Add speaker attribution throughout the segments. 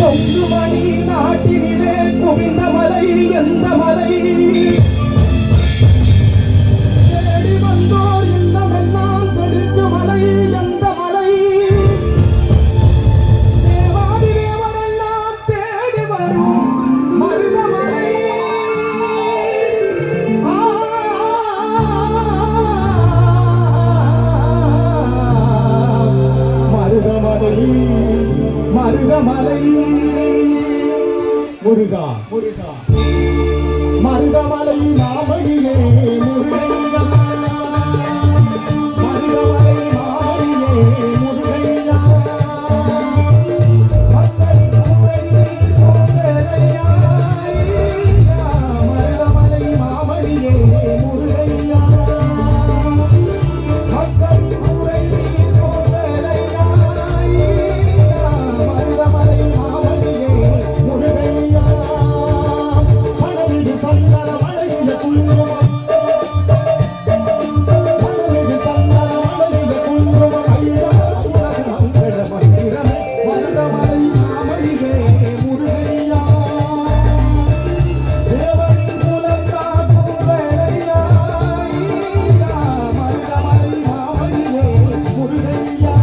Speaker 1: கொங்குமணி நாட்டினிலே குவிந்த மலை எந்த மலை தேடி வந்தோர் இல்லமெல்லாம் செழிக்கு மலை எந்த மலை தேவாதி தேவரெல்லாம் தேடி வரும் மருதமலை மருதமலை மருதமலை முருகா முருகா மருதமலை மாமணியே முருகையா மருதமலை மாமணியே முருகையா மக்களை கூரை கோசலையா மருதமலை மாமணியே முருகையா மக்களை கூரை கோசலையா மருதமலை மாமணியே முருகையா மனமிகு சந்தன மலையில குங்குமம் மனமிகு சந்தன மலையில குங்குமம் மங்கள மந்திரமே மருதமலை மாமணியே முருகையா தேவரின் குலத்தாக்கும் வேலையா மருதமலை மாமணியே முருகையா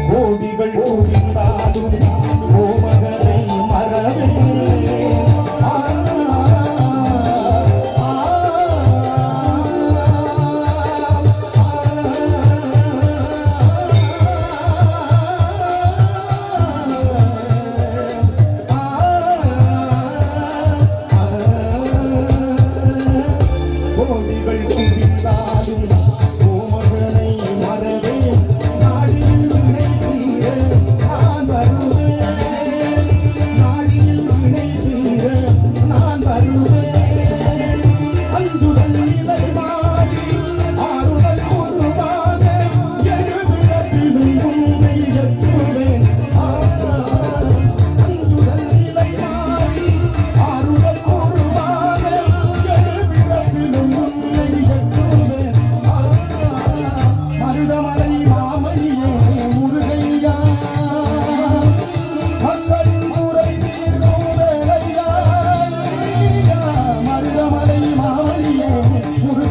Speaker 1: கோடிகள் கோடிந்தாலும் கோமகனை மறவே கோடிகள் கோடிந்தாலும் கோமகனை மறவே நாடில் நான் வருவேன் நாடில் நான் வருவேன் அஞ்சுதல் நிலை மாறி ஆறுதல் உருவாக எழுவிடத்திலும் உண்மை எத்துவேன் அஞ்சுதல் நிலை மாறி ஆறுதல் உருவாக எழுவிடத்திலும் உண்மை எத்துவேன் மருதமலை மாமணியே முருகையா மக்களின் கூரை தீர்க்கும் வேலையா மருதமலை மாமணியே முருகையா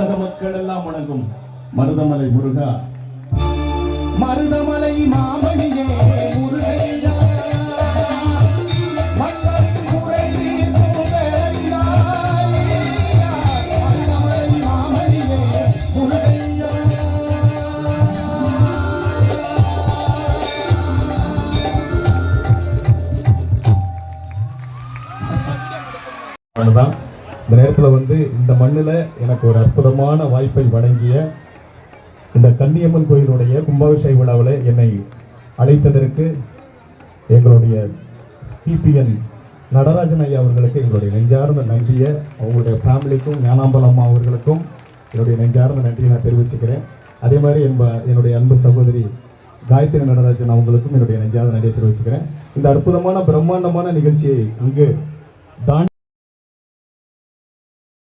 Speaker 1: உலக மக்கள் எல்லாம் வணங்கும் மருதமலை முருகா, மருதமலை மாமணியே முருகையா, மக்களின் குறை தீர்க்கும் வேலையாய். மருதமலை மாமணியே முருகையா.
Speaker 2: தான் இந்த நேரத்தில் வந்து இந்த மண்ணில் எனக்கு ஒரு அற்புதமான வாய்ப்பை வழங்கிய இந்த கன்னியம்மன் கோயிலுடைய கும்பாபிஷேக விழாவில் என்னை அழைத்ததற்கு எங்களுடைய பிபிஎன் நடராஜன் ஐயா அவர்களுக்கு எங்களுடைய நெஞ்சார்ந்த நன்றியை, அவங்களுடைய ஃபேமிலிக்கும் ஞானாம்பலம் அம்மா அவர்களுக்கும் என்னுடைய நெஞ்சார்ந்த நன்றியை நான் தெரிவிச்சுக்கிறேன். அதே மாதிரி என்னுடைய அன்பு சகோதரி காயத்ரி நடராஜன் அவங்களுக்கும் என்னுடைய நெஞ்சார்ந்த நன்றியை தெரிவிச்சுக்கிறேன். இந்த அற்புதமான பிரம்மாண்டமான நிகழ்ச்சியை இங்கு தான்